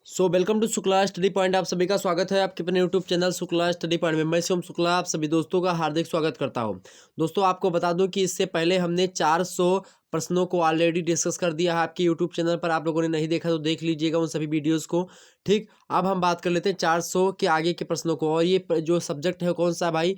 Welcome to Shukla study point. आप सभी का स्वागत है आपके अपने YouTube channel Shukla study point में। मैं शिवम शुक्ला आप सभी दोस्तों का हार्दिक स्वागत करता हूं। दोस्तों आपको बता दूं कि इससे पहले हमने 400 प्रश्नों को ऑलरेडी डिस्कस कर दिया है आपके यूट्यूब चैनल पर। आप लोगों ने नहीं देखा तो देख लीजिएगा उन सभी वीडियोज़ को। ठीक, अब हम बात कर लेते हैं 400 के आगे के प्रश्नों को। और ये जो सब्जेक्ट है कौन सा भाई,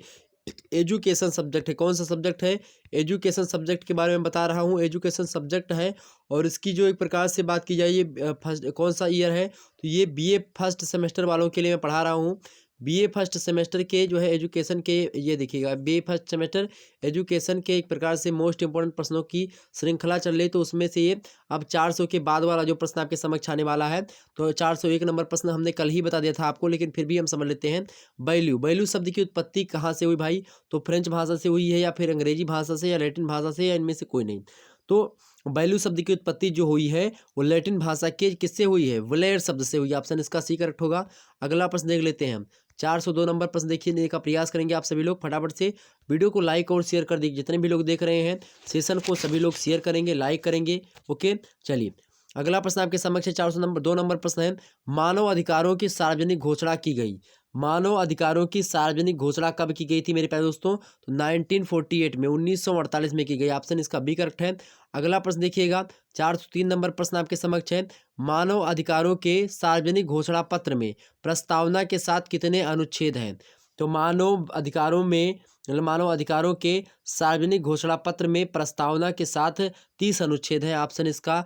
एजुकेशन सब्जेक्ट है। कौन सा सब्जेक्ट है? एजुकेशन सब्जेक्ट के बारे में बता रहा हूँ। एजुकेशन सब्जेक्ट है और इसकी जो एक प्रकार से बात की जाए, ये फर्स्ट कौन सा ईयर है, तो ये बीए फर्स्ट सेमेस्टर वालों के लिए मैं पढ़ा रहा हूँ। बीए फर्स्ट सेमेस्टर के जो है एजुकेशन के, ये देखिएगा बीए फर्स्ट सेमेस्टर एजुकेशन के एक प्रकार से मोस्ट इंपॉर्टेंट प्रश्नों की श्रृंखला चल रही। तो उसमें से ये अब 400 के बाद वाला जो प्रश्न आपके समक्ष आने वाला है, तो 401 नंबर प्रश्न हमने कल ही बता दिया था आपको, लेकिन फिर भी हम समझ लेते हैं। वैल्यू, वैल्यू शब्द की उत्पत्ति कहाँ से हुई भाई? तो फ्रेंच भाषा से हुई है, या फिर अंग्रेजी भाषा से, या लैटिन भाषा से, या इनमें से कोई नहीं। तो वैल्यू शब्द की उत्पत्ति जो हुई है वो लैटिन भाषा के किससे हुई है? वलेर शब्द से हुई है। ऑप्शन इसका सी करेक्ट होगा। अगला प्रश्न देख लेते हैं हम। 402 नंबर प्रश्न देखने का प्रयास करेंगे आप सभी लोग। फटाफट से वीडियो को लाइक और शेयर कर दीजिए। जितने भी लोग देख रहे हैं सेशन को, सभी लोग शेयर करेंगे, लाइक करेंगे। ओके, चलिए अगला प्रश्न आपके समक्ष है। 402 नंबर प्रश्न है, मानव अधिकारों की सार्वजनिक घोषणा की गई। मानव अधिकारों की सार्वजनिक घोषणा कब की गई थी मेरे प्यारे दोस्तों? तो 1948 में, 1948 में की गई। ऑप्शन इसका बी करेक्ट है। अगला प्रश्न देखिएगा, 403 नंबर प्रश्न आपके समक्ष है, मानव अधिकारों के सार्वजनिक घोषणा पत्र में प्रस्तावना के साथ कितने अनुच्छेद हैं? तो मानव अधिकारों में, मतलब मानव अधिकारों के सार्वजनिक घोषणा पत्र में प्रस्तावना के साथ 30 अनुच्छेद हैं। ऑप्शन इसका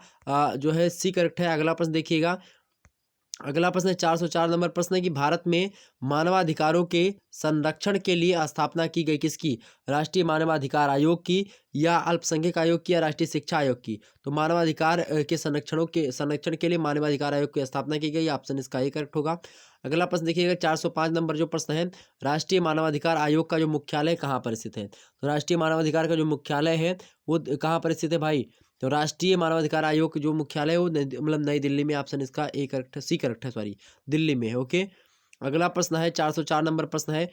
जो है सी करेक्ट है। अगला प्रश्न देखिएगा, अगला प्रश्न है 404 नंबर प्रश्न है कि भारत में मानवाधिकारों के संरक्षण के लिए स्थापना की गई किसकी? राष्ट्रीय मानवाधिकार आयोग की, या अल्पसंख्यक आयोग की, या राष्ट्रीय शिक्षा आयोग की? तो मानवाधिकार के संरक्षण के लिए मानवाधिकार आयोग की स्थापना की गई। ऑप्शन इसका ही करेक्ट होगा। अगला प्रश्न देखिएगा, 405 नंबर जो प्रश्न है, राष्ट्रीय मानवाधिकार आयोग का जो मुख्यालय कहाँ पर स्थित है? तो राष्ट्रीय मानवाधिकार का जो मुख्यालय है वो कहाँ पर स्थित है भाई? तो राष्ट्रीय मानवाधिकार आयोग जो मुख्यालय है वो मतलब नई दिल्ली में। ऑप्शन इसका ए करेक्ट है, सी करेक्ट है, सॉरी, दिल्ली में है। ओके, अगला प्रश्न है 404 नंबर प्रश्न है,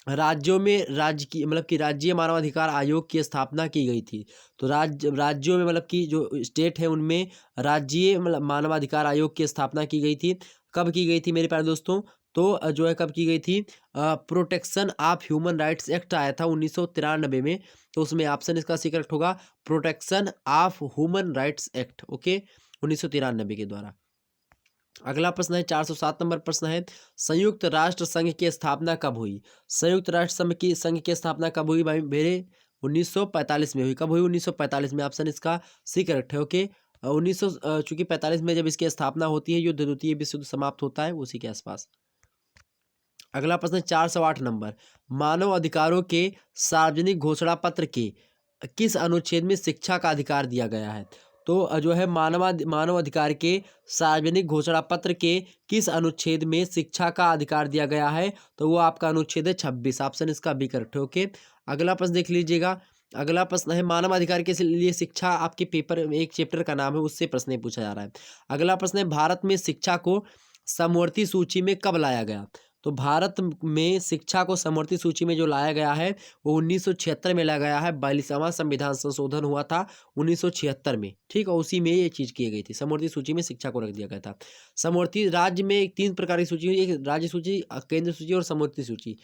राज्यों में राज्य की, मतलब कि राज्य मानवाधिकार आयोग की स्थापना की गई थी। तो राज्यों में, मतलब कि जो स्टेट है उनमें राज्य मतलब मानवाधिकार आयोग की स्थापना की गई थी। कब की गई थी मेरे प्यारे दोस्तों? तो जो है कब की गई थी? Protection of human rights act आया था 1993 में। तो उसमें ऑप्शन इसका सी करेक्ट होगा, protection of human rights act. Okay, 1993 के द्वारा। अगला प्रश्न है 407 नंबर प्रश्न है, संयुक्त राष्ट्र संघ की स्थापना कब हुई? संयुक्त राष्ट्र संघ की स्थापना कब हुई भाई मेरे? 1945 में हुई। कब हुई? 1945 में। ऑप्शन इसका सी करेक्ट है। ओके, 1900 चूंकि 45 में जब इसकी स्थापना होती है, युद्ध द्वितीय विश्व युद्ध समाप्त होता है उसी के आसपास। अगला प्रश्न 408 नंबर, मानव अधिकारों के सार्वजनिक घोषणा पत्र के किस अनुच्छेद में शिक्षा का अधिकार दिया गया है? तो जो है मानव अधिकार के सार्वजनिक घोषणा पत्र के किस अनुच्छेद में शिक्षा का अधिकार दिया गया है? तो वो आपका अनुच्छेद है 26। ऑप्शन इसका बी करेक्ट है। ओके, अगला प्रश्न देख लीजिएगा। अगला प्रश्न है, मानव अधिकार के लिए शिक्षा, आपके पेपर में एक चैप्टर का नाम है, उससे प्रश्न ये पूछा जा रहा है। अगला प्रश्न है, भारत में शिक्षा को समवर्ती सूची में कब लाया गया? तो भारत में शिक्षा को समवर्ती सूची में जो लाया गया है वो 1976 में लाया गया है। 42वां संविधान संशोधन हुआ था 1976 में। ठीक है, उसी में ये चीज़ की गई थी, समवर्ती सूची में शिक्षा को रख दिया गया था। समवर्ती राज्य में 3 प्रकार की सूची हुई, एक राज्य सूची, केंद्र सूची और समवर्ती सूची।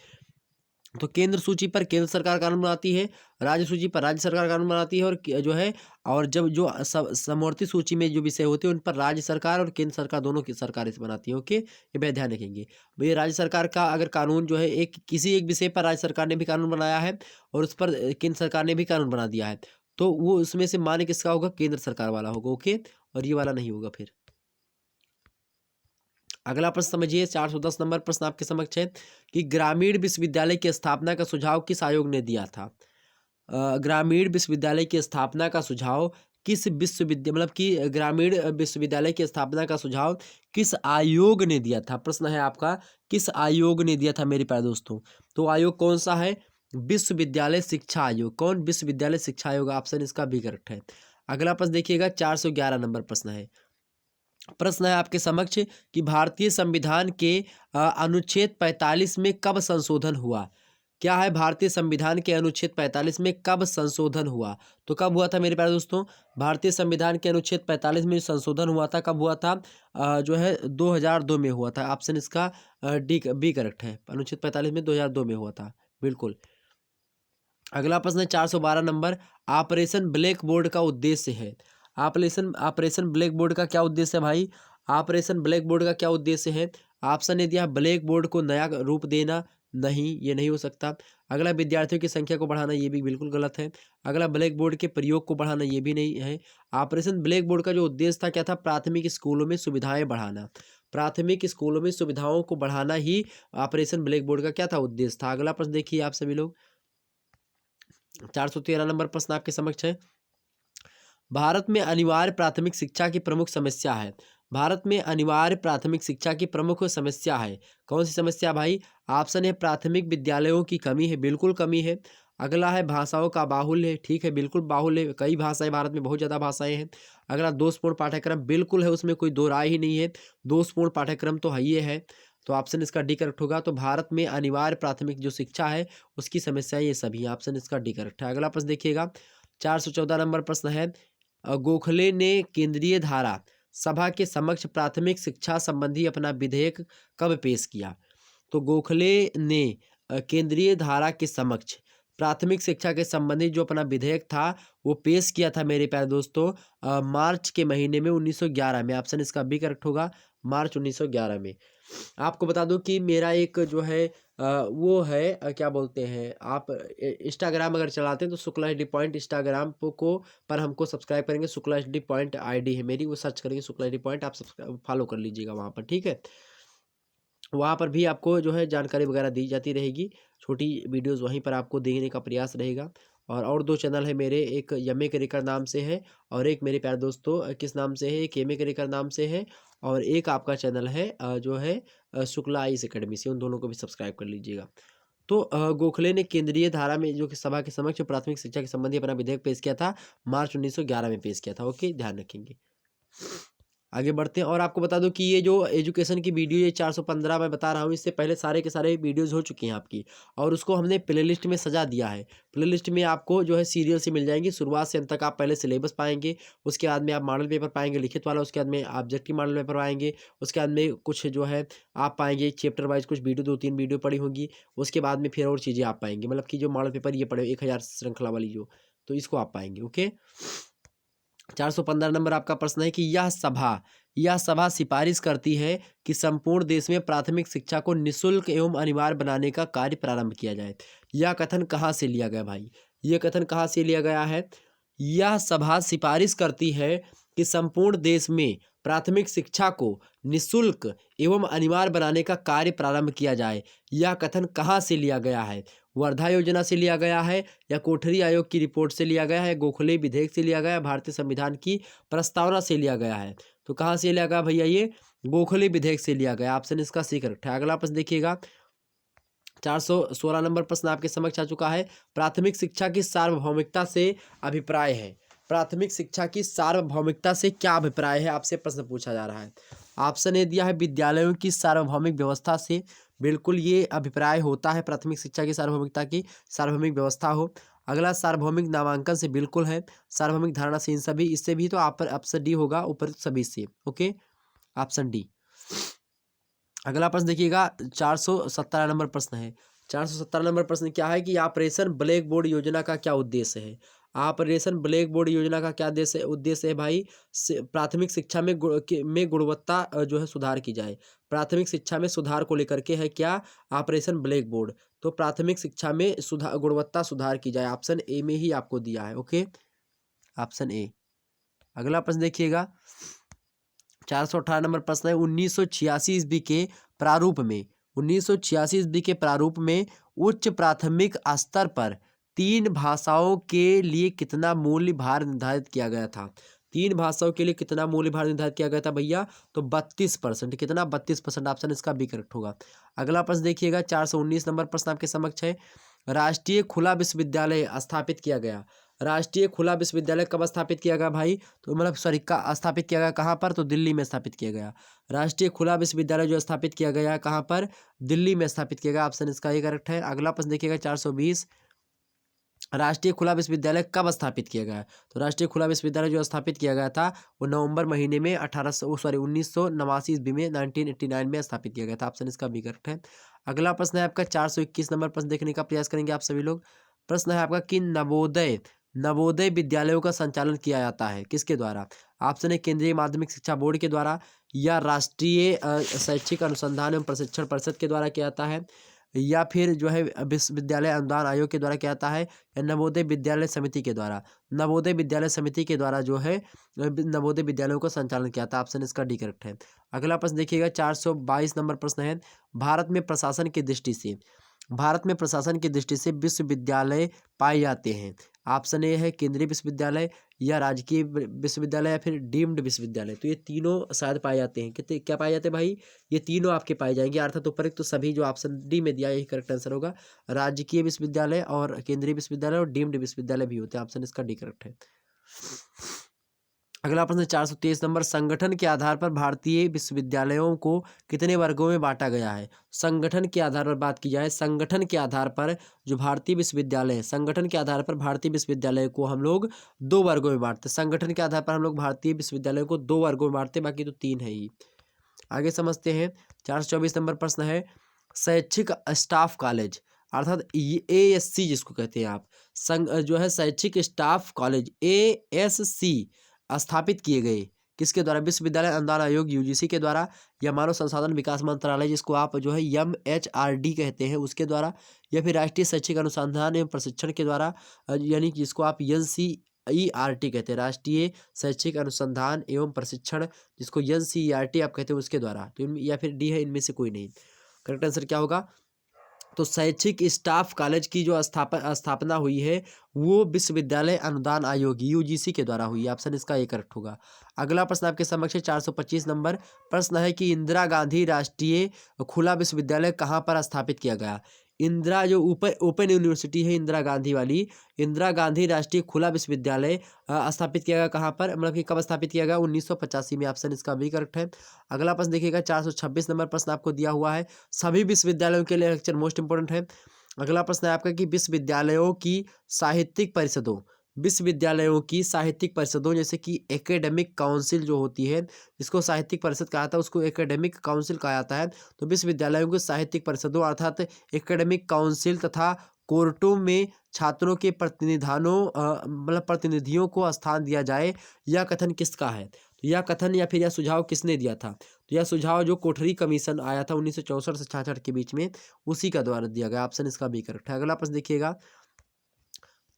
तो केंद्र सूची पर केंद्र सरकार कानून बनाती है, राज्य सूची पर राज्य सरकार कानून बनाती है, और जो है, और जब जो समवर्ती सूची में जो विषय होते हैं उन पर राज्य सरकार और केंद्र सरकार दोनों की सरकारें बनाती है। ओके, ये बात ध्यान रखेंगे भैया। राज्य सरकार का अगर कानून जो है, एक किसी एक विषय पर राज्य सरकार ने भी कानून बनाया है और उस पर केंद्र सरकार ने भी कानून बना दिया है, तो वो उसमें से मान्य किसका होगा? केंद्र सरकार वाला होगा। ओके, और ये वाला नहीं होगा फिर। अगला प्रश्न समझिए, 410 नंबर प्रश्न आपके समक्ष है कि ग्रामीण विश्वविद्यालय की स्थापना का सुझाव किस आयोग ने दिया था? ग्रामीण विश्वविद्यालय की स्थापना का सुझाव किस मतलब कि ग्रामीण विश्वविद्यालय की स्थापना का सुझाव किस आयोग ने दिया था? प्रश्न है आपका, किस आयोग ने दिया था मेरे प्यारे दोस्तों? तो आयोग कौन सा है? विश्वविद्यालय शिक्षा आयोग। कौन? विश्वविद्यालय शिक्षा आयोग। ऑप्शन इसका भी करेक्ट है। अगला प्रश्न देखिएगा, 411 नंबर प्रश्न है। प्रश्न है आपके समक्ष कि भारतीय संविधान के अनुच्छेद 45 में कब संशोधन हुआ? क्या है भारतीय संविधान के अनुच्छेद 45 में कब संशोधन हुआ? तो कब हुआ था मेरे प्यारे दोस्तों? भारतीय संविधान के अनुच्छेद 45 में संशोधन हुआ था, कब हुआ था? जो है 2002 में हुआ था। ऑप्शन इसका डी बी करेक्ट है। अनुच्छेद 45 में 2002 में हुआ था, बिल्कुल। अगला प्रश्न है 412 नंबर, ऑपरेशन ब्लैक बोर्ड का उद्देश्य है। ऑपरेशन ब्लैक बोर्ड का क्या उद्देश्य है भाई? ऑपरेशन ब्लैक बोर्ड का क्या उद्देश्य है? ऑप्शन ए दिया ब्लैक बोर्ड को नया रूप देना, नहीं ये नहीं हो सकता। अगला विद्यार्थियों की संख्या को बढ़ाना, ये भी बिल्कुल गलत है। अगला ब्लैक बोर्ड के प्रयोग को बढ़ाना, ये भी नहीं है। ऑपरेशन ब्लैक बोर्ड का जो उद्देश्य था क्या था? प्राथमिक स्कूलों में सुविधाएं बढ़ाना, प्राथमिक स्कूलों में सुविधाओं को बढ़ाना ही ऑपरेशन ब्लैक बोर्ड का क्या था? उद्देश्य था। अगला प्रश्न देखिए आप सभी लोग, 413 नंबर प्रश्न आपके समक्ष है। भारत में अनिवार्य प्राथमिक शिक्षा की प्रमुख समस्या है। भारत में अनिवार्य प्राथमिक शिक्षा की प्रमुख समस्या है, कौन सी समस्या भाई? ऑप्शन है प्राथमिक विद्यालयों की कमी है, बिल्कुल कमी है। अगला है भाषाओं का बाहुल्य है, ठीक है बिल्कुल बाहुल्य है, कई भाषाएं भारत में बहुत ज़्यादा भाषाएं हैं। अगला दोषपूर्ण पाठ्यक्रम, बिल्कुल है, उसमें कोई दो राय ही नहीं है, दोषपूर्ण पाठ्यक्रम तो है ही है। तो ऑप्शन इसका डी करेक्ट होगा। तो भारत में अनिवार्य प्राथमिक जो शिक्षा है उसकी समस्याएं ये सभी, ऑप्शन इसका डी करेक्ट है। अगला प्रश्न देखिएगा, 414 नंबर प्रश्न है, गोखले ने केंद्रीय धारा सभा के समक्ष प्राथमिक शिक्षा संबंधी अपना विधेयक कब पेश किया? तो गोखले ने केंद्रीय धारा के समक्ष प्राथमिक शिक्षा के संबंधी जो अपना विधेयक था वो पेश किया था मेरे प्यारे दोस्तों मार्च के महीने में 1911 में। ऑप्शन इसका बी करेक्ट होगा, मार्च 1911 में। आपको बता दूं कि मेरा एक जो है वो है क्या बोलते हैं आप इंस्टाग्राम अगर चलाते हैं तो Shukla H D point Instagram को पर हमको सब्सक्राइब करेंगे। Shukla H D point ID है मेरी, वो सर्च करेंगे शुक्ला एच डी पॉइंट, आप सब्सक्राइब फॉलो कर लीजिएगा वहाँ पर, ठीक है। वहाँ पर भी आपको जो है जानकारी वगैरह दी जाती रहेगी, छोटी वीडियोज़ वहीं पर आपको देने का प्रयास रहेगा। और दो चैनल है मेरे, एक यमे करिकर नाम से है और एक मेरे प्यारे दोस्तों किस नाम से है, एक यमे करिकर नाम से है और एक आपका चैनल है जो है शुक्ला आईएएस अकेडमी से, उन दोनों को भी सब्सक्राइब कर लीजिएगा। तो गोखले ने केंद्रीय धारा में जो कि सभा के समक्ष प्राथमिक शिक्षा के संबंधी अपना विधेयक पेश किया था, मार्च 1911 में पेश किया था। ओके, ध्यान रखेंगे। आगे बढ़ते हैं और आपको बता दूं कि ये जो एजुकेशन की वीडियो ये 415 मैं बता रहा हूँ, इससे पहले सारे के सारे वीडियोस हो चुकी हैं आपकी और उसको हमने प्लेलिस्ट में सजा दिया है। प्लेलिस्ट में आपको जो है सीरियल से मिल जाएंगी, शुरुआत से अंत तक आप पहले सिलेबस पाएंगे, उसके बाद में आप मॉडल पेपर पाएंगे लिखित वाला, उसके बाद में ऑब्जेक्टिव मॉडल पेपर पाएंगे, उसके बाद में कुछ जो है आप पाएंगे चैप्टर वाइज कुछ वीडियो, 2-3 वीडियो पड़ी होंगी, उसके बाद में फिर और चीज़ें आप पाएंगे, मतलब कि जो मॉडल पेपर ये पड़े 1000 श्रृंखला वाली जो, तो इसको आप पाएंगे। ओके, 415 नंबर आपका प्रश्न है कि यह सभा सिफारिश करती है कि संपूर्ण देश में प्राथमिक शिक्षा को निःशुल्क एवं अनिवार्य बनाने का कार्य प्रारंभ किया जाए। यह कथन कहाँ से लिया गया भाई? यह कथन कहाँ से लिया गया है? यह सभा सिफारिश करती है कि संपूर्ण देश में प्राथमिक शिक्षा को निःशुल्क एवं अनिवार्य बनाने का कार्य प्रारंभ किया जाए। यह कथन कहाँ से लिया गया है? वर्धा योजना से लिया गया है या कोठरी आयोग की रिपोर्ट से लिया गया है, गोखले विधेयक से लिया गया है, भारतीय संविधान की प्रस्तावना से लिया गया है? तो कहाँ से लिया गया भैया? ये गोखले विधेयक से लिया गया। ऑप्शन इसका सी करेक्ट है। अगला प्रश्न देखिएगा, 416 नंबर प्रश्न आपके समक्ष आ चुका है। प्राथमिक शिक्षा की सार्वभौमिकता से अभिप्राय है। प्राथमिक शिक्षा की सार्वभौमिकता से क्या अभिप्राय है, आपसे प्रश्न पूछा जा रहा है। ऑप्शन ए दिया है विद्यालयों की सार्वभौमिक व्यवस्था से, बिल्कुल ये अभिप्राय होता है प्राथमिक शिक्षा की सार्वभौमिकता की सार्वभौमिक व्यवस्था हो। अगला सार्वभौमिक नामांकन से, बिल्कुल है। सार्वभौमिक धारणा से, इन सभी, इससे भी तो आप ऑप्शन डी होगा ऊपर सभी से। Okay, option D. अगला प्रश्न देखिएगा, 417 नंबर प्रश्न है। 417 नंबर प्रश्न क्या है कि ऑपरेशन ब्लैक बोर्ड योजना का क्या उद्देश्य है? ऑपरेशन ब्लैक बोर्ड योजना का क्या उद्देश्य है भाई? प्राथमिक शिक्षा में गुणवत्ता जो है सुधार की जाए। प्राथमिक शिक्षा में सुधार को लेकर के है क्या ऑपरेशन ब्लैक बोर्ड? तो प्राथमिक शिक्षा में गुणवत्ता सुधार की जाए, ऑप्शन ए में ही आपको दिया है। Okay, option A. अगला प्रश्न देखिएगा, 418 नंबर प्रश्न है, 1986 ईस्वी के प्रारूप में 1986 ईस्वी के प्रारूप में उच्च प्राथमिक स्तर पर 3 भाषाओं के लिए कितना मूल्य भार निर्धारित किया गया था? 3 भाषाओं के लिए कितना मूल्य भार निर्धारित किया गया था भैया? तो 32%। कितना? 32%। ऑप्शन इसका बी करेक्ट होगा। अगला प्रश्न देखिएगा, 419 नंबर प्रश्न आपके समक्ष है। राष्ट्रीय खुला विश्वविद्यालय स्थापित किया गया। राष्ट्रीय खुला विश्वविद्यालय कब स्थापित किया गया भाई? तो मतलब सॉरी का स्थापित किया गया कहाँ पर? तो दिल्ली में स्थापित किया गया। राष्ट्रीय खुला विश्वविद्यालय जो स्थापित किया गया कहाँ पर? दिल्ली में स्थापित किया गया। ऑप्शन इसका ये करेक्ट है। अगला प्रश्न देखिएगा 420, राष्ट्रीय खुला विश्वविद्यालय कब स्थापित किया गया? तो राष्ट्रीय खुला विश्वविद्यालय जो स्थापित किया गया था वो नवंबर महीने में 1989 ईस्वी में 1989 में स्थापित किया गया था। ऑप्शन इसका भी करेक्ट है। अगला प्रश्न है आपका 421 नंबर प्रश्न देखने का प्रयास करेंगे आप सभी लोग। प्रश्न है आपका कि नवोदय नवोदय विद्यालयों का संचालन किया जाता है किसके द्वारा? ऑप्शन है केंद्रीय माध्यमिक शिक्षा बोर्ड के द्वारा, या राष्ट्रीय शैक्षिक अनुसंधान एवं प्रशिक्षण परिषद के द्वारा किया जाता है, या फिर जो है विश्वविद्यालय अनुदान आयोग के द्वारा किया जाता है, या नवोदय विद्यालय समिति के द्वारा। नवोदय विद्यालय समिति के द्वारा जो है नवोदय विद्यालयों का संचालन किया था। ऑप्शन इसका डी करेक्ट है। अगला प्रश्न देखिएगा 422 नंबर प्रश्न है, भारत में प्रशासन की दृष्टि से विश्वविद्यालय पाए जाते हैं। ऑप्शन ए है केंद्रीय विश्वविद्यालय, या राजकीय विश्वविद्यालय, या फिर डीम्ड विश्वविद्यालय। तो ये तीनों शायद पाए जाते हैं। कितने क्या पाए जाते हैं भाई? ये तीनों आपके पाए जाएंगे, अर्थात उपरोक्त तो सभी जो ऑप्शन डी में दिया यही करेक्ट आंसर होगा। राजकीय विश्वविद्यालय और केंद्रीय विश्वविद्यालय और डीम्ड विश्वविद्यालय भी होते हैं। ऑप्शन इसका डी करेक्ट है। अगला प्रश्न 423 नंबर, संगठन के आधार पर भारतीय विश्वविद्यालयों को कितने वर्गों में बांटा गया है? संगठन के आधार पर बात की जाए, संगठन के आधार पर जो भारतीय विश्वविद्यालय है, संगठन के आधार पर भारतीय विश्वविद्यालय को हम लोग 2 वर्गों में बांटते हैं। संगठन के आधार पर हम लोग भारतीय विश्वविद्यालय को 2 वर्गों में बांटते हैं, बाकी तो 3 है ही। आगे समझते हैं 424 नंबर प्रश्न है, शैक्षिक स्टाफ कॉलेज अर्थात ASC जिसको कहते हैं आप, संघ जो है शैक्षिक स्टाफ कॉलेज ASC स्थापित किए गए किसके द्वारा? विश्वविद्यालय अनुदान आयोग UGC के द्वारा, या मानव संसाधन विकास मंत्रालय जिसको आप जो है MHRD कहते हैं उसके द्वारा, या फिर राष्ट्रीय शैक्षिक अनुसंधान एवं प्रशिक्षण के द्वारा, यानी कि जिसको आप NCERT कहते हैं, राष्ट्रीय शैक्षिक अनुसंधान एवं प्रशिक्षण जिसको NCERT आप कहते हैं उसके द्वारा। तो या फिर डी है, इनमें से कोई नहीं। करेक्ट आंसर क्या होगा? तो शैक्षिक स्टाफ कॉलेज की जो स्थापना हुई है वो विश्वविद्यालय अनुदान आयोग UGC के द्वारा हुई है। ऑप्शन इसका ये करेक्ट होगा। अगला प्रश्न आपके समक्ष 425 नंबर प्रश्न है कि इंदिरा गांधी राष्ट्रीय खुला विश्वविद्यालय कहाँ पर स्थापित किया गया? इंदिरा जो ओपन यूनिवर्सिटी है इंदिरा गांधी वाली, इंदिरा गांधी राष्ट्रीय खुला विश्वविद्यालय स्थापित किया गया कहाँ पर, मतलब कि कब स्थापित किया गया? 1985 में। ऑप्शन इसका भी करेक्ट है। अगला प्रश्न देखिएगा 426 नंबर प्रश्न आपको दिया हुआ है, सभी विश्वविद्यालयों के लिए लेक्चर मोस्ट इंपोर्टेंट है। अगला प्रश्न है आपका कि विश्वविद्यालयों की साहित्यिक परिषदों जैसे कि एकेडमिक काउंसिल जो होती है, जिसको साहित्यिक परिषद कहा जाता है उसको एकेडमिक काउंसिल कहा जाता है। तो विश्वविद्यालयों की साहित्यिक परिषदों अर्थात एकेडमिक काउंसिल तथा कोर्टों में छात्रों के प्रतिनिधियों को स्थान दिया जाए, यह कथन किसका है? तो यह कथन या फिर यह सुझाव किसने दिया था? तो यह सुझाव जो कोठरी कमीशन आया था 1964 से 66 के बीच में, उसी का द्वारा दिया गया। ऑप्शन इसका भी करेक्ट है। अगला प्रश्न देखिएगा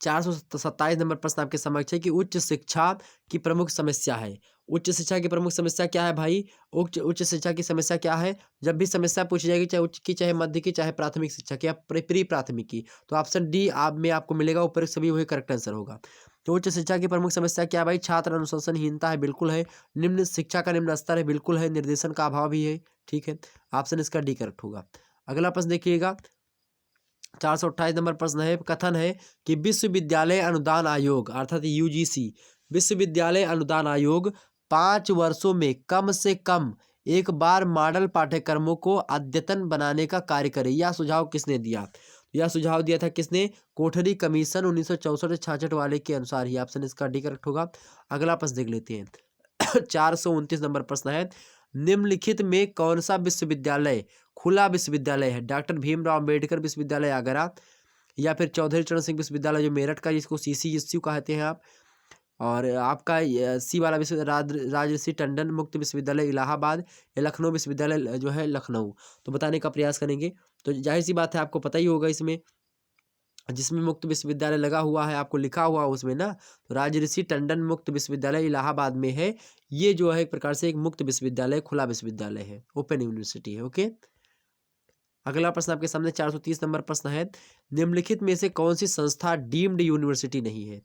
427 नंबर प्रश्न आपके समक्ष है कि उच्च शिक्षा की प्रमुख समस्या है। उच्च शिक्षा की प्रमुख समस्या क्या है भाई? उच्च शिक्षा की समस्या क्या है? जब भी समस्या पूछी जाएगी, चाहे उच्च की, चाहे मध्य की, चाहे प्राथमिक शिक्षा की, या प्री प्राथमिक की, तो ऑप्शन डी में आपको मिलेगा। ऊपर सभी वही करेक्ट आंसर होगा। तो उच्च शिक्षा की प्रमुख समस्या क्या है भाई? छात्र अनुशासनहीनता है, बिल्कुल है। निम्न शिक्षा का निम्न स्तर है, बिल्कुल है। निर्देशन का अभाव भी है, ठीक है। ऑप्शन इसका डी करेक्ट होगा। अगला प्रश्न देखिएगा 428 नंबर प्रश्न है, कथन है कि विश्वविद्यालय अनुदान आयोग अर्थात UGC, विश्वविद्यालय अनुदान आयोग 5 वर्षों में कम से कम एक बार मॉडल पाठ्यक्रमों को अद्यतन बनाने का कार्य करे। यह सुझाव किसने दिया? यह सुझाव दिया था किसने? कोठरी कमीशन 1964 से 66 वाले के अनुसार ही। ऑप्शन इसका डी करेक्ट होगा। अगला प्रश्न देख लेते हैं 429 नंबर प्रश्न है, निम्नलिखित में कौन सा विश्वविद्यालय खुला विश्वविद्यालय है? डॉक्टर भीमराव अम्बेडकर विश्वविद्यालय आगरा, या फिर चौधरी चरण सिंह विश्वविद्यालय जो मेरठ का, जिसको CCSU कहते हैं आप, और आपका सी वाला विश्वविद्यालय राजर्षि टंडन मुक्त विश्वविद्यालय इलाहाबाद, या लखनऊ विश्वविद्यालय जो है लखनऊ। तो बताने का प्रयास करेंगे। तो जाहिर सी बात है आपको पता ही होगा, इसमें जिसमें मुक्त विश्वविद्यालय लगा हुआ है आपको लिखा हुआ उसमें ना, तो राजर्षि टंडन मुक्त विश्वविद्यालय इलाहाबाद में है। ये जो है एक प्रकार से एक मुक्त विश्वविद्यालय, खुला विश्वविद्यालय है, ओपन यूनिवर्सिटी है। ओके, अगला प्रश्न आपके सामने 430 नंबर प्रश्न है, निम्नलिखित में से कौन सी संस्था डीम्ड यूनिवर्सिटी नहीं है?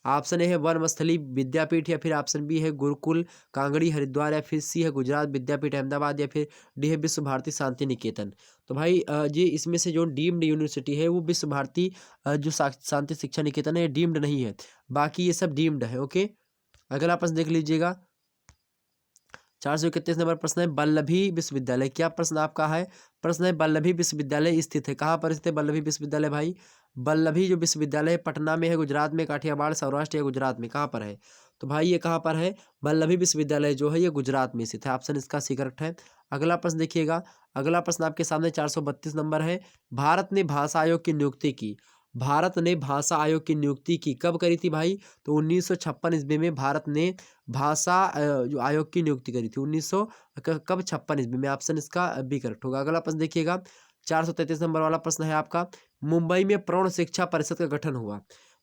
ऑप्शन ए है वनस्थली विद्यापीठ, या फिर ऑप्शन बी है गुरुकुल कांगड़ी हरिद्वार, या फिर सी है गुजरात विद्यापीठ अहमदाबाद, या फिर डी है विश्व भारती शांति निकेतन। तो भाई ये इसमें से जो डीम्ड यूनिवर्सिटी है वो विश्व भारती जो शांति शिक्षा निकेतन है ये डीम्ड नहीं है, बाकी ये सब डीम्ड है। ओके, अगला प्रश्न देख लीजिएगा। 431 नंबर प्रश्न है वल्लभी विश्वविद्यालय, क्या प्रश्न आपका है? प्रश्न है वल्लभी विश्वविद्यालय स्थित है, कहाँ पर स्थित है वल्लभी विश्वविद्यालय भाई? वल्लभी जो विश्वविद्यालय है पटना में है, गुजरात में, काठियावाड़, सौराष्ट्र या गुजरात में, कहाँ पर है? तो भाई ये कहाँ पर है? वल्लभी विश्वविद्यालय जो है ये गुजरात में स्थित है, ऑप्शन इसका सी करेक्ट है। अगला प्रश्न देखिएगा, अगला प्रश्न आपके सामने 432 नंबर है। भारत ने भाषा आयोग की नियुक्ति की, भारत ने भाषा आयोग की नियुक्ति की कब करी थी भाई? तो 1956 ईस्वी में भारत ने भाषा जो आयोग की नियुक्ति करी थी, 1900 कब 56 ईस्वी में, ऑप्शन इसका बी करेक्ट होगा। अगला प्रश्न देखिएगा, 433 नंबर वाला प्रश्न है आपका। मुंबई में प्रौढ़ शिक्षा परिषद का गठन हुआ,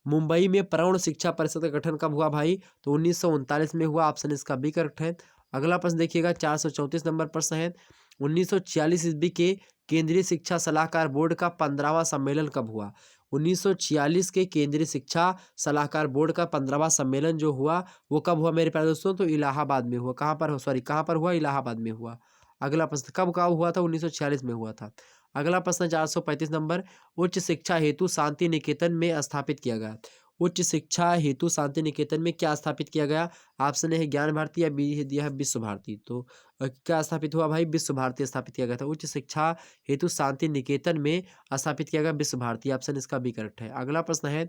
मुंबई में प्रौढ़ शिक्षा परिषद का गठन कब हुआ भाई? तो 1939 में हुआ, ऑप्शन इसका बी करेक्ट है। अगला प्रश्न देखिएगा, 434 नंबर प्रश्न है। 1946 ईस्वी के केंद्रीय शिक्षा सलाहकार बोर्ड का 15वां सम्मेलन कब हुआ? 1946 के केंद्रीय शिक्षा सलाहकार बोर्ड का 15वां सम्मेलन जो हुआ वो कब हुआ मेरे प्यारे दोस्तों? तो इलाहाबाद में हुआ। कहाँ पर, सॉरी कहाँ पर हुआ? इलाहाबाद में हुआ। अगला प्रश्न कब हुआ था? 1946 में हुआ था। अगला प्रश्न 435 नंबर, उच्च शिक्षा हेतु शांति निकेतन में स्थापित किया गया, उच्च शिक्षा हेतु शांति निकेतन में क्या स्थापित किया गया? ऑप्शन ए है ज्ञान भारती, या बी है दिया है विश्व भारती। तो क्या स्थापित हुआ भाई? विश्व भारती स्थापित किया गया था। उच्च शिक्षा हेतु शांति निकेतन में स्थापित किया गया विश्व भारती, ऑप्शन इसका बी करेक्ट है। अगला प्रश्न है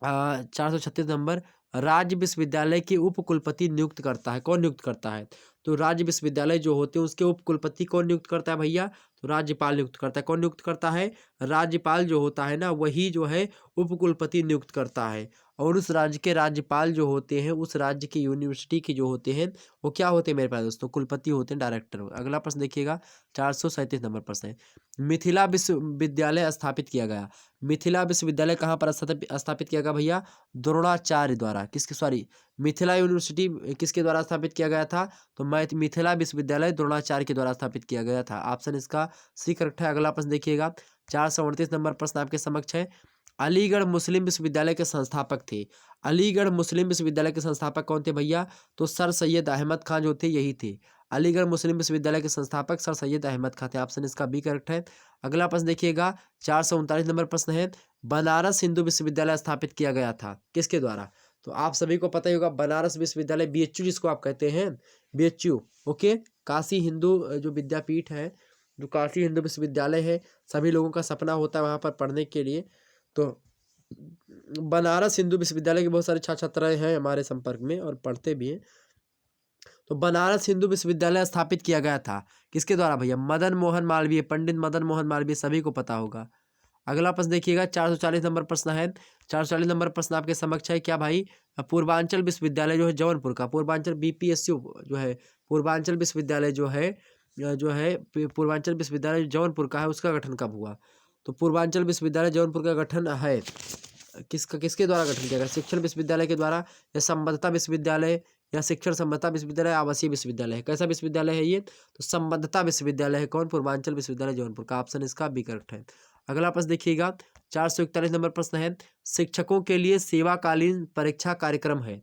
436 नंबर, राज्य विश्वविद्यालय के उप कुलपति नियुक्त करता है, कौन नियुक्त करता है? तो राज्य विश्वविद्यालय जो होते हैं उसके उप कुलपति कौन नियुक्त करता है भैया? तो राज्यपाल नियुक्त करता है। कौन नियुक्त करता है? राज्यपाल जो होता है ना वही जो है उप कुलपति नियुक्त करता है। और उस राज्य के राज्यपाल जो होते हैं उस राज्य की यूनिवर्सिटी के जो होते हैं वो क्या होते हैं मेरे पास दोस्तों? कुलपति होते हैं, डायरेक्टर। अगला प्रश्न देखिएगा, 437 नंबर प्रश्न है। मिथिला विश्वविद्यालय स्थापित किया गया, मिथिला विश्वविद्यालय कहाँ पर स्थापित किया गया भैया? द्रोणाचार्य द्वारा। किसके, सॉरी मिथिला यूनिवर्सिटी किसके द्वारा स्थापित किया गया था? तो मिथिला विश्वविद्यालय द्रोणाचार्य के द्वारा स्थापित किया गया था, ऑप्शन इसका सी करेक्ट है। अगला प्रश्न देखिएगा, 438 नंबर प्रश्न आपके समक्ष है। अलीगढ़ मुस्लिम विश्वविद्यालय के संस्थापक थे, अलीगढ़ मुस्लिम विश्वविद्यालय के संस्थापक कौन थे भैया? तो सर सैयद अहमद खान जो थे यही थे। अलीगढ़ मुस्लिम विश्वविद्यालय के संस्थापक सर सैयद अहमद खान थे, ऑप्शन इसका बी करेक्ट है। अगला प्रश्न देखिएगा, 439 नंबर प्रश्न है। बनारस हिंदू विश्वविद्यालय स्थापित किया गया था किसके द्वारा? तो आप सभी को पता ही होगा, बनारस विश्वविद्यालय BHU जिसको आप कहते हैं, BHU। ओके, काशी हिंदू जो विद्यापीठ है, जो काशी हिंदू विश्वविद्यालय है, सभी लोगों का सपना होता है वहाँ पर पढ़ने के लिए। तो बनारस हिंदू विश्वविद्यालय के बहुत सारे छात्र छात्राएं हैं हमारे संपर्क में और पढ़ते भी हैं। तो बनारस हिंदू विश्वविद्यालय स्थापित किया गया था किसके द्वारा भैया? मदन मोहन मालवीय, पंडित मदन मोहन मालवीय, सभी को पता होगा। अगला प्रश्न देखिएगा, 440 नंबर प्रश्न है। 440 नंबर प्रश्न आपके समक्ष है क्या भाई? पूर्वांचल विश्वविद्यालय जो है जौनपुर का, पूर्वांचल BPSU जो है, पूर्वांचल विश्वविद्यालय जो है पूर्वांचल विश्वविद्यालय जौनपुर का है, उसका गठन कब हुआ? तो पूर्वांचल विश्वविद्यालय जौनपुर का गठन है किसके द्वारा गठन किया गया? शिक्षण विश्वविद्यालय के द्वारा, या संबद्धता विश्वविद्यालय, या शिक्षण संबद्धता विश्वविद्यालय, आवासीय विश्वविद्यालय है? कैसा विश्वविद्यालय है ये? तो संबद्धता विश्वविद्यालय है। कौन? पूर्वांचल विश्वविद्यालय जौनपुर का, ऑप्शन इसका बी करेक्ट है। अगला प्रश्न देखिएगा, 441 नंबर प्रश्न है। शिक्षकों के लिए सेवाकालीन परीक्षा कार्यक्रम है,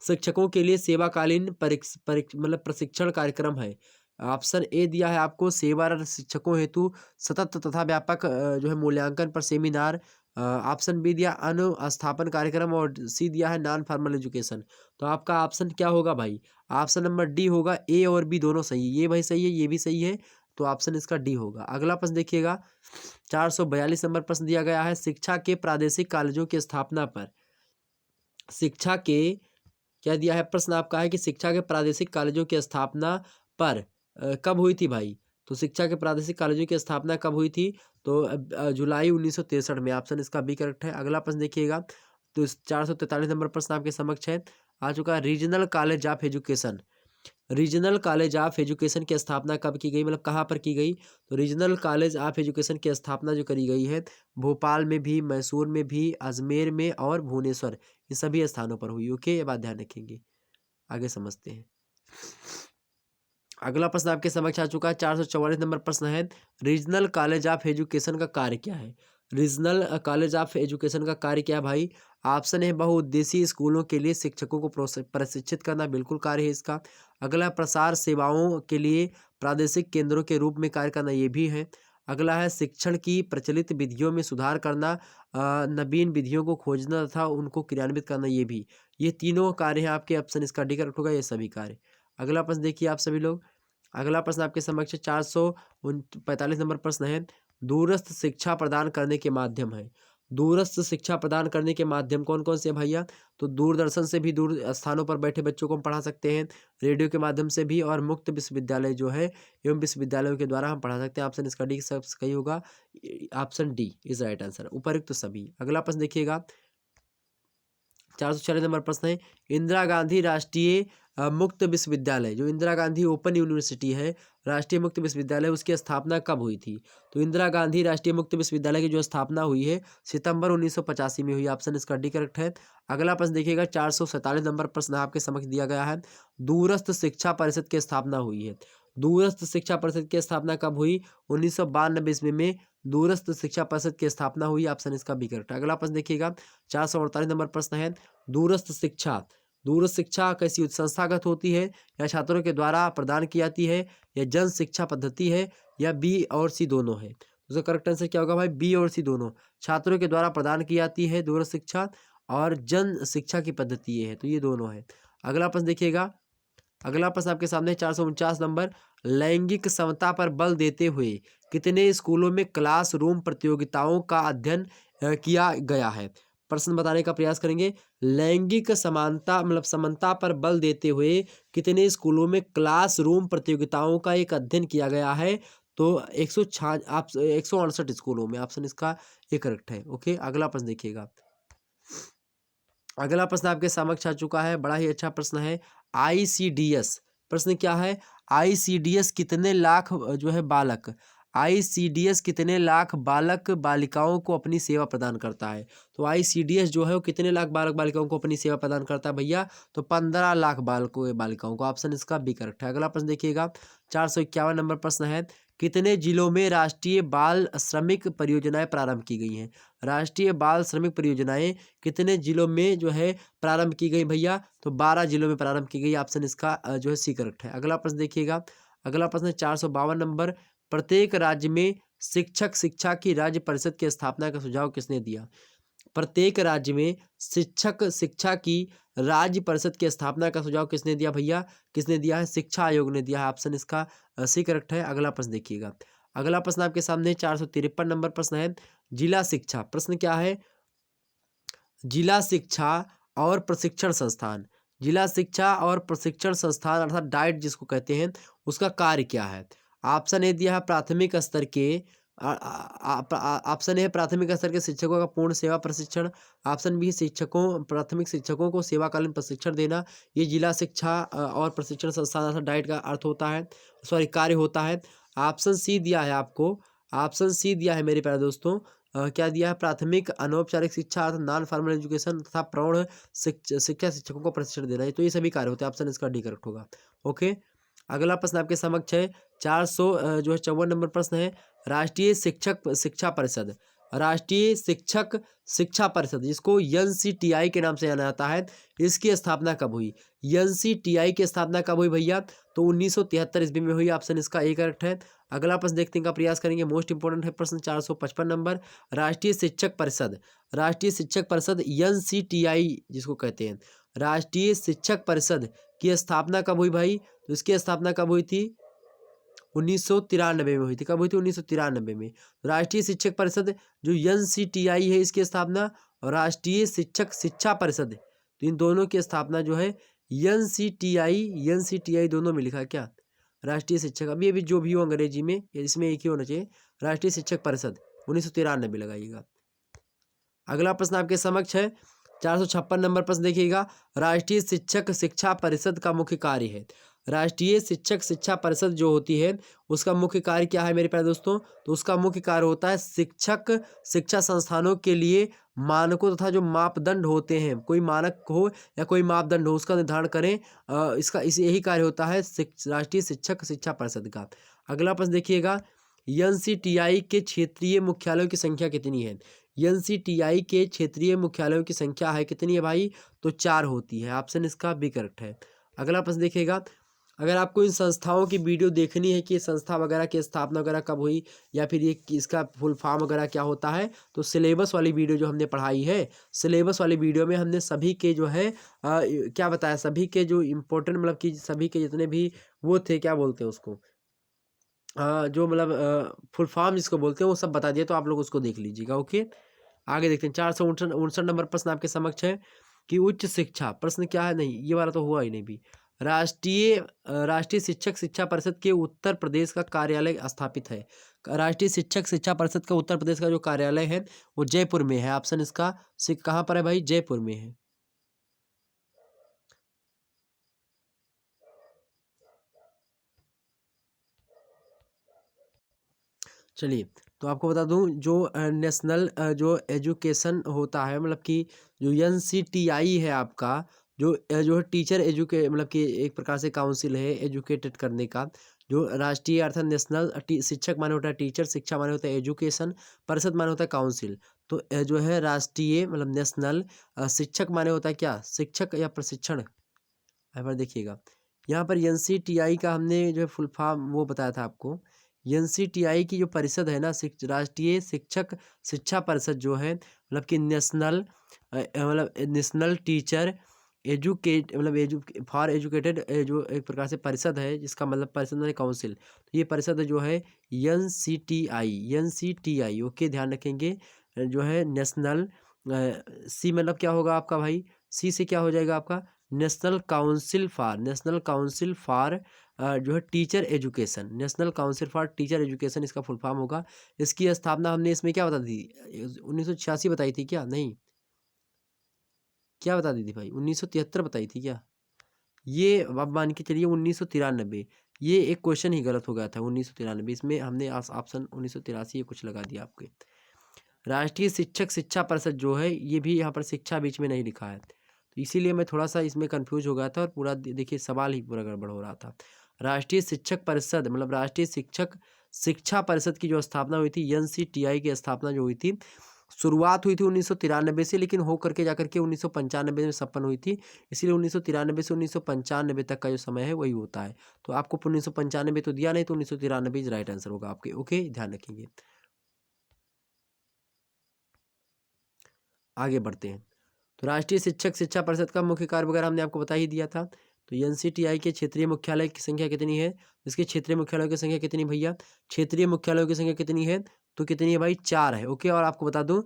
शिक्षकों के लिए सेवाकालीन मतलब प्रशिक्षण कार्यक्रम है। ऑप्शन ए दिया है आपको, सेवारत शिक्षकों हेतु सतत तथा व्यापक जो है मूल्यांकन पर सेमिनार। ऑप्शन बी दिया अनुस्थापन कार्यक्रम, और सी दिया है नॉन फॉर्मल एजुकेशन। तो आपका ऑप्शन क्या होगा भाई? ऑप्शन नंबर डी होगा। ए और बी दोनों सही है, ये भाई सही है, ये भी सही है, तो ऑप्शन इसका डी होगा। अगला प्रश्न देखिएगा, 442 नंबर प्रश्न दिया गया है। शिक्षा के प्रादेशिक कॉलेजों की स्थापना पर, शिक्षा के क्या दिया है प्रश्न आपका है कि शिक्षा के प्रादेशिक कॉलेजों की स्थापना पर कब हुई थी भाई? तो शिक्षा के प्रादेशिक कॉलेजों की स्थापना कब हुई थी? तो जुलाई 1963 में, ऑप्शन इसका बी करेक्ट है। अगला प्रश्न देखिएगा, तो 443 नंबर प्रश्न आपके समक्ष है, आ चुका है। Regional college of education, regional college of education की स्थापना कब की गई, मतलब कहाँ पर की गई? तो रीजनल कॉलेज ऑफ एजुकेशन की स्थापना जो करी गई है भोपाल में भी, मैसूर में भी, अजमेर में और भुवनेश्वर, ये सभी स्थानों पर हुई। ओके, ये बात ध्यान रखेंगे। आगे समझते हैं। अगला प्रश्न आपके समक्ष आ चुका है, 444 नंबर प्रश्न है। रीजनल कॉलेज ऑफ एजुकेशन का कार्य क्या है? रीजनल कॉलेज ऑफ एजुकेशन का कार्य क्या है भाई? ऑप्शन है बहुउद्देशीय स्कूलों के लिए शिक्षकों को प्रशिक्षित करना, बिल्कुल कार्य है इसका। अगला प्रसार सेवाओं के लिए प्रादेशिक केंद्रों के रूप में कार्य करना, ये भी है। अगला है शिक्षण की प्रचलित विधियों में सुधार करना, नवीन विधियों को खोजना तथा उनको क्रियान्वित करना, ये भी। ये तीनों कार्य हैं आपके, ऑप्शन इसका डी करेक्ट होगा, ये सभी कार्य। अगला प्रश्न देखिए आप सभी लोग। अगला प्रश्न आपके समक्ष 445 नंबर प्रश्न है, दूरस्थ शिक्षा प्रदान करने के माध्यम है। दूरस्थ शिक्षा प्रदान करने के माध्यम कौन कौन से हैं भैया? तो दूरदर्शन से भी दूर स्थानों पर बैठे बच्चों को हम पढ़ा सकते हैं, रेडियो के माध्यम से भी, और मुक्त विश्वविद्यालय जो है एवं विश्वविद्यालयों के द्वारा हम पढ़ा सकते हैं। ऑप्शन इसका डी सब सही होगा, option D is right answer, उपयुक्त तो सभी। अगला प्रश्न देखिएगा, 446 नंबर प्रश्न है, इंदिरा गांधी राष्ट्रीय मुक्त विश्वविद्यालय, जो इंदिरा गांधी ओपन यूनिवर्सिटी है, राष्ट्रीय मुक्त विश्वविद्यालय, उसकी स्थापना कब हुई थी? तो इंदिरा गांधी राष्ट्रीय मुक्त विश्वविद्यालय की जो स्थापना हुई है सितंबर 1985 में हुई, ऑप्शन इसका डी करेक्ट है। अगला प्रश्न देखिएगा, 447 नंबर प्रश्न आपके समक्ष दिया गया है, दूरस्थ शिक्षा परिषद की स्थापना हुई है। दूरस्थ शिक्षा परिषद की स्थापना कब हुई? 1992 ईस्वी में दूरस्थ शिक्षा परिषद की स्थापना हुई, ऑप्शन इसका बी करेक्ट है। अगला प्रश्न देखिएगा, 448 नंबर प्रश्न है, दूरस्थ शिक्षा, दूरस्थ शिक्षा कैसी संस्थागत होती है या छात्रों के द्वारा प्रदान की जाती है, या जन शिक्षा पद्धति है, या बी और सी दोनों है? उसका करेक्ट आंसर क्या होगा भाई? बी और सी दोनों, छात्रों के द्वारा प्रदान की जाती है दूरस्थ शिक्षा, और जन शिक्षा की पद्धति ये है, तो ये दोनों है। अगला प्रश्न देखिएगा, अगला प्रश्न आपके सामने 449 नंबर, लैंगिक समता पर बल देते हुए कितने स्कूलों में क्लासरूम प्रतियोगिताओं का अध्ययन किया गया है? प्रश्न बताने का प्रयास करेंगे। लैंगिक समानता मतलब समानता पर बल देते हुए कितने स्कूलों में क्लासरूम प्रतियोगिताओं का एक अध्ययन किया गया है? तो 168 स्कूलों में, ऑप्शन इसका ये करेक्ट है। ओके, अगला प्रश्न देखिएगा। अगला प्रश्न आपके समक्ष आ चुका है, बड़ा ही अच्छा प्रश्न है, ICDS। प्रश्न क्या है? ICDS कितने लाख जो है बालक, ICDS कितने लाख बालक बालिकाओं को अपनी सेवा प्रदान करता है? तो ICDS जो है वो कितने लाख बालक बालिकाओं को अपनी सेवा प्रदान करता है भैया? तो 15 लाख बालकों बालिकाओं को, ऑप्शन इसका बी करेक्ट है। अगला प्रश्न देखिएगा, 451 नंबर प्रश्न है, कितने जिलों में राष्ट्रीय बाल श्रमिक परियोजनाएं प्रारंभ की गई हैं? राष्ट्रीय बाल श्रमिक परियोजनाएं कितने जिलों में जो है प्रारंभ की गई भैया? तो 12 जिलों में प्रारंभ की गई, ऑप्शन इसका जो है सी करेक्ट है। अगला प्रश्न देखिएगा, अगला प्रश्न है 452 नंबर, प्रत्येक राज्य में शिक्षक शिक्षा की राज्य परिषद की स्थापना का सुझाव किसने दिया? प्रत्येक राज्य में शिक्षक शिक्षा की राज्य परिषद की स्थापना का सुझाव किसने दिया भैया? किसने दिया है? शिक्षा आयोग ने दिया है, ऑप्शन इसका सी करेक्ट है। अगला प्रश्न देखिएगा, अगला प्रश्न आपके सामने 453 नंबर प्रश्न है, जिला शिक्षा। प्रश्न क्या है? जिला शिक्षा और प्रशिक्षण संस्थान, जिला शिक्षा और प्रशिक्षण संस्थान अर्थात डाइट जिसको कहते हैं, उसका कार्य क्या है? ऑप्शन ए दिया है प्राथमिक स्तर के, ऑप्शन ए है प्राथमिक स्तर के शिक्षकों का पूर्ण सेवा प्रशिक्षण, ऑप्शन बी शिक्षकों प्राथमिक शिक्षकों को सेवाकालीन प्रशिक्षण देना, ये जिला शिक्षा और प्रशिक्षण संस्थान अर्थात डाइट का अर्थ होता है, सॉरी कार्य होता है। ऑप्शन सी दिया है आपको, ऑप्शन सी दिया है मेरे प्यारे दोस्तों, क्या दिया है? प्राथमिक अनौपचारिक शिक्षा अर्थात नॉन फॉर्मल एजुकेशन तथा प्रौढ़ शिक्षा शिक्षकों को प्रशिक्षण देना है, तो ये सभी कार्य होते हैं, ऑप्शन इसका डी करेक्ट होगा। ओके, अगला प्रश्न आपके समक्ष है 454 नंबर प्रश्न है, राष्ट्रीय शिक्षक शिक्षा परिषद, राष्ट्रीय शिक्षक शिक्षा परिषद जिसको NCTI के नाम से जाना जाता है, इसकी स्थापना कब हुई? NCTI की स्थापना कब हुई भैया? तो 1973 ईस्वी में हुई, ऑप्शन इसका ए करेक्ट है। अगला प्रश्न देखने का प्रयास करेंगे, मोस्ट इंपोर्टेंट है प्रश्न 455 नंबर, राष्ट्रीय शिक्षक परिषद, राष्ट्रीय शिक्षक परिषद NCTI जिसको कहते हैं, राष्ट्रीय शिक्षक परिषद की स्थापना कब हुई भाई? तो इसकी स्थापना कब हुई थी? 1993 में हुई थी। कब हुई थी? 1993 में। राष्ट्रीय शिक्षक परिषद जो NCTI है, इसकी स्थापना, और राष्ट्रीय शिक्षक शिक्षा परिषद, तो इन दोनों की स्थापना जो है NCTI दोनों में लिखा है क्या? राष्ट्रीय शिक्षक, अभी अभी जो भी हो अंग्रेजी में, इसमें एक ही होना चाहिए, राष्ट्रीय शिक्षक परिषद 1993 लगाइएगा। अगला प्रश्न आपके समक्ष है 456 नंबर प्रश्न देखिएगा, राष्ट्रीय शिक्षक शिक्षा परिषद का मुख्य कार्य है। राष्ट्रीय शिक्षक शिक्षा परिषद जो होती है उसका मुख्य कार्य क्या है मेरे प्यारे दोस्तों? तो उसका मुख्य कार्य होता है शिक्षक शिक्षा संस्थानों के लिए मानकों तथा जो मापदंड होते हैं, कोई मानक हो या कोई मापदंड हो उसका निर्धारण करें, इसका यही कार्य होता है राष्ट्रीय शिक्षक शिक्षा परिषद का। अगला प्रश्न देखिएगा, NCTI के क्षेत्रीय मुख्यालयों की संख्या कितनी है? एनसीटीआई के क्षेत्रीय मुख्यालयों की संख्या है कितनी है भाई? तो 4 होती है। ऑप्शन इसका बी करेक्ट है। अगला प्रश्न देखिएगा, अगर आपको इन संस्थाओं की वीडियो देखनी है कि संस्था वगैरह की स्थापना वगैरह कब हुई या फिर ये इसका फुल फॉर्म वगैरह क्या होता है, तो सिलेबस वाली वीडियो जो हमने पढ़ाई है, सिलेबस वाली वीडियो में हमने सभी के जो है क्या बताया, सभी के जो इम्पोर्टेंट मतलब कि सभी के जितने भी वो थे, क्या बोलते हैं उसको, जो मतलब फुल फॉर्म जिसको बोलते हैं वो सब बता दिया, तो आप लोग उसको देख लीजिएगा। ओके, आगे देखते हैं। 459 नंबर प्रश्न आपके समक्ष है कि उच्च शिक्षा, प्रश्न क्या है, नहीं ये वाला तो हुआ ही नहीं भी। राष्ट्रीय शिक्षक शिक्षा परिषद के उत्तर प्रदेश का कार्यालय स्थापित है। राष्ट्रीय शिक्षक शिक्षा परिषद का उत्तर प्रदेश का जो कार्यालय है वो जयपुर में है। ऑप्शन इसका कहाँ पर है भाई? जयपुर में है। चलिए, तो आपको बता दूं, जो नेशनल जो एजुकेशन होता है, मतलब कि जो एनसीटीआई है आपका, जो टीचर एजुके मतलब कि एक प्रकार से काउंसिल है एजुकेटेड करने का। जो राष्ट्रीय अर्थात नेशनल शिक्षक माने होता है टीचर, शिक्षा माने होता है एजुकेशन, परिषद माने होता है काउंसिल। तो जो है राष्ट्रीय मतलब नेशनल, शिक्षक माने होता है क्या? शिक्षक या प्रशिक्षण। यहाँ पर देखिएगा, यहाँ पर एनसीटीआई का हमने जो है फुल फॉर्म वो बताया था आपको। एनसीटीआई की जो परिषद है ना, राष्ट्रीय शिक्षक शिक्षा परिषद जो है, मतलब कि नेशनल मतलब नेशनल टीचर एजुकेट मतलब फॉर एजुकेटेड, जो एक प्रकार से परिषद है, जिसका मतलब परिषद में काउंसिल। तो ये परिषद जो है एनसीटीआई। ओके, ध्यान रखेंगे। जो है नेशनल, सी मतलब क्या होगा आपका भाई? सी से क्या हो जाएगा आपका? नेशनल काउंसिल फॉर जो है teacher education, national council for teacher education इसका फुल फॉर्म होगा। इसकी स्थापना हमने इसमें क्या बता दी? 1986 बताई थी क्या? नहीं, क्या बता दी थी भाई? 1973 बताई थी क्या? ये अब मान के चलिए 1993। ये एक क्वेश्चन ही गलत हो गया था, 1993 इसमें हमने ऑप्शन 1983 कुछ लगा दिया आपके। राष्ट्रीय शिक्षक शिक्षा परिषद जो है, ये भी यहाँ पर शिक्षा बीच में नहीं लिखा है, तो इसीलिए मैं थोड़ा सा इसमें कंफ्यूज हो गया था और पूरा देखिए सवाल ही पूरा गड़बड़ हो रहा था। राष्ट्रीय शिक्षक परिषद मतलब राष्ट्रीय शिक्षक शिक्षा परिषद की जो स्थापना हुई थी, एनसीटीआई की स्थापना जो हुई थी, शुरुआत हुई थी 1993 से, लेकिन हो करके जाकर के 1995 में संपन्न हुई थी। इसीलिए 1993 से 1995 तक का जो समय है वही होता है। तो आपको 1995 तो दिया नहीं, तो 1993 राइट आंसर होगा आपके। ओके, ध्यान रखेंगे। आगे बढ़ते हैं। तो राष्ट्रीय शिक्षक शिक्षा परिषद का मुख्य कार्य वगैरह हमने आपको बता ही दिया था। तो एनसीटीआई के क्षेत्रीय मुख्यालय की संख्या कितनी है? इसके क्षेत्रीय मुख्यालयों की संख्या कितनी भैया? क्षेत्रीय मुख्यालयों की संख्या कितनी है? तो कितनी है भाई? 4 है। ओके, और आपको बता दूं,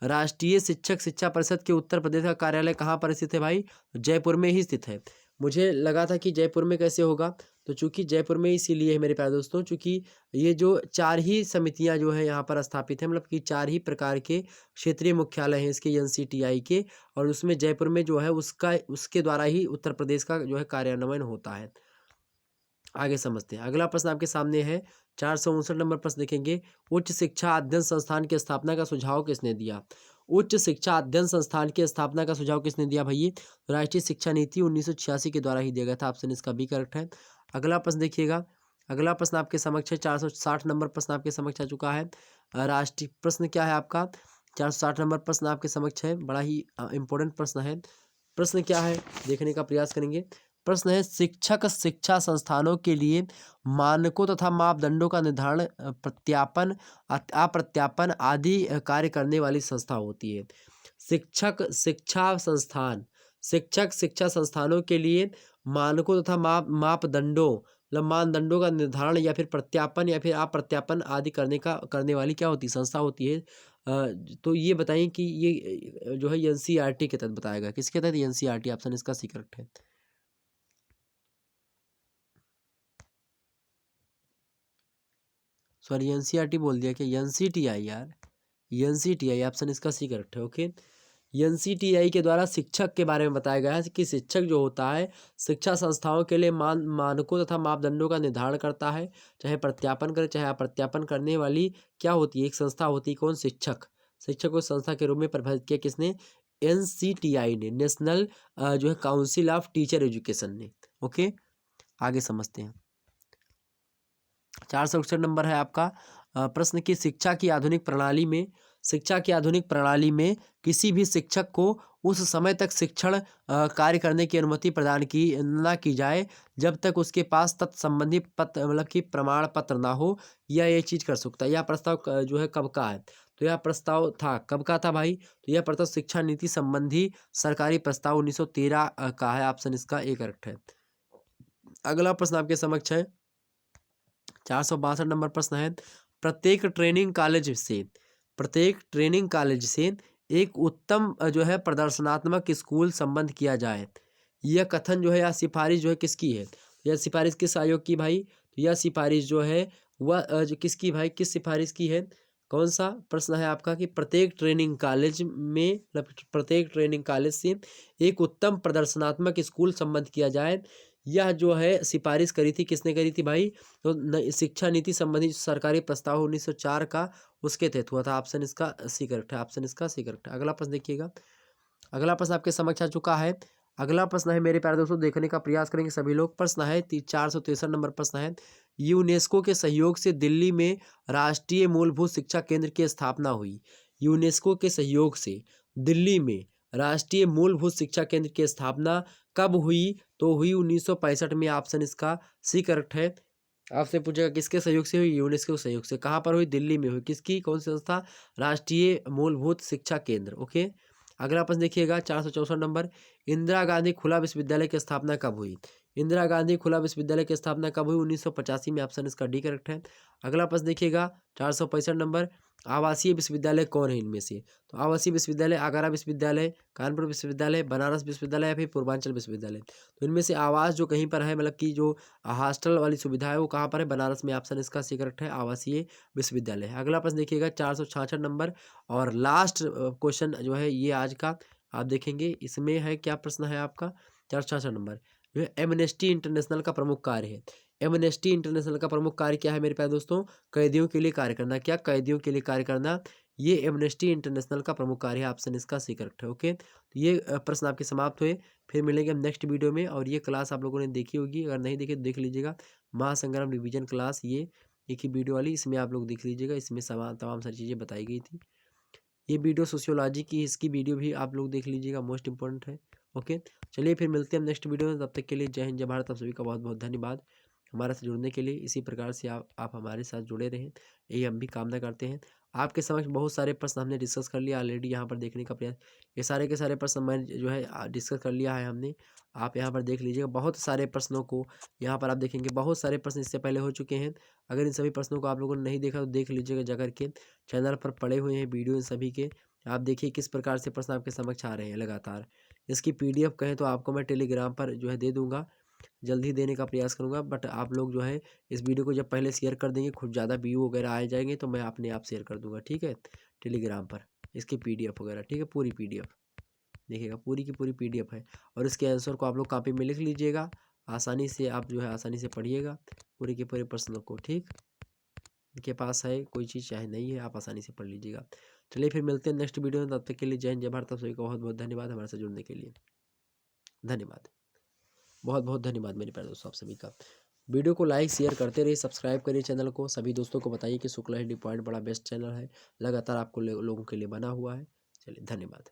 राष्ट्रीय शिक्षक शिक्षा परिषद के उत्तर प्रदेश का कार्यालय कहाँ पर स्थित है भाई? जयपुर में ही स्थित है। मुझे लगा था कि जयपुर में कैसे होगा, तो चूंकि जयपुर में इसीलिए है मेरे प्यारे दोस्तों, चूंकि ये जो 4 ही समितियां जो है यहाँ पर स्थापित है, मतलब कि 4 ही प्रकार के क्षेत्रीय मुख्यालय हैं इसके एनसीटीआई के, और उसमें जयपुर में जो है उसके द्वारा ही उत्तर प्रदेश का जो है कार्यान्वयन होता है। आगे समझते हैं। अगला प्रश्न आपके सामने है, 459 नंबर प्रश्न देखेंगे। उच्च शिक्षा अध्ययन संस्थान की स्थापना का सुझाव किसने दिया? उच्च शिक्षा अध्ययन संस्थान की स्थापना का सुझाव किसने दिया भाई? राष्ट्रीय शिक्षा नीति 1986 के द्वारा ही दिया गया था। ऑप्शन इसका बी करेक्ट है। अगला प्रश्न देखिएगा, अगला प्रश्न आपके समक्ष है, 460 नंबर प्रश्न आपके समक्ष आ चुका है। राष्ट्रीय प्रश्न क्या है आपका? 460 नंबर प्रश्न आपके समक्ष है, बड़ा ही इंपॉर्टेंट प्रश्न है। प्रश्न क्या है देखने का प्रयास करेंगे। प्रश्न है, शिक्षक शिक्षा संस्थानों के लिए मानकों तथा मापदंडों का निर्धारण, प्रत्यापन, अप्रत्यापन आदि कार्य करने वाली संस्था होती है। शिक्षक शिक्षा संस्थानों के लिए मानकों तथा मापदंडों मतलब मानदंडों का निर्धारण या फिर प्रत्यापन या फिर अप्रत्यापन आदि करने वाली क्या होती है? संस्था होती है। तो ये बताइए कि ये जो है एनसीईआरटी के तहत बताया गया, किसके तहत? एनसीईआरटी। ऑप्शन इसका सी करेक्ट है। सॉरी, एनसीईआरटी बोल दिया क्या? एनसीटीआई यार, एनसीटीआई। ऑप्शन इसका सी करेक्ट है। ओके, एनसीटीआई के द्वारा शिक्षक के बारे में बताया गया है कि शिक्षक जो होता है शिक्षा संस्थाओं के लिए मानकों तथा मापदंडों का निर्धारण करता है, चाहे प्रत्यापन करे चाहे अप्रत्यापन करने वाली क्या होती है? एक संस्था होती है। कौन? शिक्षक। शिक्षक को संस्था के रूप में परिभाषित किया किसने? एनसीटीआई ने, नेशनल जो है काउंसिल ऑफ टीचर एजुकेशन ने। ओके, आगे समझते हैं। 461 नंबर है आपका, प्रश्न की शिक्षा की आधुनिक प्रणाली में किसी भी शिक्षक को उस समय तक शिक्षण कार्य करने की अनुमति प्रदान की ना की जाए जब तक उसके पास तत्संबंधी पत्र मतलब कि प्रमाण पत्र ना हो या ये चीज़ कर सकता है। यह प्रस्ताव जो है कब का है? तो यह प्रस्ताव था कब का था भाई? तो यह प्रस्ताव शिक्षा नीति संबंधी सरकारी प्रस्ताव 1913 का है। ऑप्शन इसका ए करेक्ट है। अगला प्रश्न आपके समक्ष है 462 नंबर प्रश्न है, प्रत्येक ट्रेनिंग कॉलेज से एक उत्तम जो है प्रदर्शनात्मक स्कूल संबंध किया जाए। यह कथन जो है या सिफारिश जो है किसकी है? यह सिफारिश किस आयोग की भाई? तो यह सिफारिश जो है वह जो किसकी भाई, किस सिफारिश की है? कौन सा प्रश्न है आपका कि प्रत्येक ट्रेनिंग कॉलेज से एक उत्तम प्रदर्शनात्मक स्कूल संबंध किया जाए। यह जो है सिफारिश करी थी, किसने करी थी भाई? तो शिक्षा नीति संबंधी सरकारी प्रस्ताव 1904 का उसके तहत हुआ था। ऑप्शन इसका सी करेक्ट है। ऑप्शन इसका सी करेक्ट है। अगला प्रश्न देखिएगा। अगला प्रश्न आपके समक्ष आ चुका है। अगला प्रश्न है मेरे प्यारे दोस्तों, देखने का प्रयास करेंगे सभी लोग। प्रश्न है 463 नंबर प्रश्न है, यूनेस्को के सहयोग से दिल्ली में राष्ट्रीय मूलभूत शिक्षा केंद्र की स्थापना हुई। यूनेस्को के सहयोग से दिल्ली में राष्ट्रीय मूलभूत शिक्षा केंद्र की स्थापना कब हुई? तो हुई 1965 में। ऑप्शन इसका सी करेक्ट है। आपसे पूछेगा किसके सहयोग से हुई? यूनेस्को के सहयोग से। कहाँ पर हुई? दिल्ली में हुई। किसकी, कौन सी संस्था? राष्ट्रीय मूलभूत शिक्षा केंद्र। ओके। अगला प्रश्न देखिएगा 464 नंबर, इंदिरा गांधी खुला विश्वविद्यालय की स्थापना कब हुई? इंदिरा गांधी खुला विश्वविद्यालय की स्थापना कब हुई? 1985 में। ऑप्शन इसका डी करेक्ट है। अगला प्रश्न देखिएगा 465 नंबर, आवासीय विश्वविद्यालय कौन है इनमें से? तो आवासीय विश्वविद्यालय आगरा विश्वविद्यालय, कानपुर विश्वविद्यालय, बनारस विश्वविद्यालय या फिर पूर्वांचल विश्वविद्यालय। तो इनमें से आवास जो कहीं पर है, मतलब कि जो हॉस्टल वाली सुविधा है वो कहाँ पर है? बनारस में। ऑप्शन इसका सी करेक्ट है, आवासीय विश्वविद्यालय। अगला प्रश्न देखिएगा 466 नंबर और लास्ट क्वेश्चन जो है ये आज का आप देखेंगे। इसमें है क्या प्रश्न है आपका 466 नंबर, जो है एमनेस्टी इंटरनेशनल का प्रमुख कार्य है। एमनेस्टी इंटरनेशनल का प्रमुख कार्य क्या है मेरे प्यारे दोस्तों? कैदियों के लिए कार्य करना। क्या? कैदियों के लिए कार्य करना, ये एमनेस्टी इंटरनेशनल का प्रमुख कार्य है। ऑप्शन इसका सी करेक्ट है। ओके, तो ये प्रश्न आपके समाप्त हुए। फिर मिलेंगे हम नेक्स्ट वीडियो में। और ये क्लास आप लोगों ने देखी होगी, अगर नहीं देखी तो देख लीजिएगा। महासंग्राम रिवीजन क्लास, ये एक ही वीडियो वाली, इसमें आप लोग देख लीजिएगा। इसमें तमाम सारी चीज़ें बताई गई थी। ये वीडियो सोशियोलॉजी की, इसकी वीडियो भी आप लोग देख लीजिएगा, मोस्ट इंपॉर्टेंट है। ओके, चलिए फिर मिलते हैं हम नेक्स्ट वीडियो में। तब तक के लिए जय हिंद, जय भारत। आप सभी का बहुत बहुत धन्यवाद हमारे साथ जुड़ने के लिए। इसी प्रकार से आप हमारे साथ जुड़े रहें, यही हम भी कामना करते हैं। आपके समक्ष बहुत सारे प्रश्न हमने डिस्कस कर लिया ऑलरेडी, यहाँ पर देखने का प्रयास, ये सारे के सारे प्रश्न मैं जो है डिस्कस कर लिया है हमने। आप यहाँ पर देख लीजिएगा, बहुत सारे प्रश्नों को यहाँ पर आप देखेंगे, बहुत सारे प्रश्न इससे पहले हो चुके हैं। अगर इन सभी प्रश्नों को आप लोगों ने नहीं देखा तो देख लीजिएगा जाकर के, चैनल पर पड़े हुए हैं वीडियो इन सभी के। आप देखिए किस प्रकार से प्रश्न आपके समक्ष आ रहे हैं लगातार। इसकी पीडीएफ कहें तो आपको मैं टेलीग्राम पर जो है दे दूंगा, जल्द ही देने का प्रयास करूंगा। बट आप लोग जो है इस वीडियो को जब पहले शेयर कर देंगे, खुद ज़्यादा व्यू वगैरह आ जाएंगे तो मैं अपने आप शेयर कर दूंगा, ठीक है, टेलीग्राम पर इसकी पीडीएफ वगैरह, ठीक है, पूरी पीडीएफ देखिएगा, पूरी की पूरी पीडीएफ है। और इसके आंसर को आप लोग कॉपी में लिख लीजिएगा, आसानी से आप जो है आसानी से पढ़िएगा पूरे के पूरे प्रश्नों को, ठीक। के पास है कोई चीज़ चाहे नहीं है, आप आसानी से पढ़ लीजिएगा। चलिए फिर मिलते हैं नेक्स्ट वीडियो में, तब तक के लिए जय हिंद, जय भारत। आप सभी का बहुत बहुत धन्यवाद हमारे साथ जुड़ने के लिए। धन्यवाद, बहुत बहुत धन्यवाद मेरे प्यारे दोस्तों आप सभी का। वीडियो को लाइक शेयर करते रहिए, सब्सक्राइब करिए चैनल को। सभी दोस्तों को बताइए कि शुक्ला हिंदी पॉइंट बड़ा बेस्ट चैनल है, लगातार आपको लोगों के लिए बना हुआ है। चलिए धन्यवाद।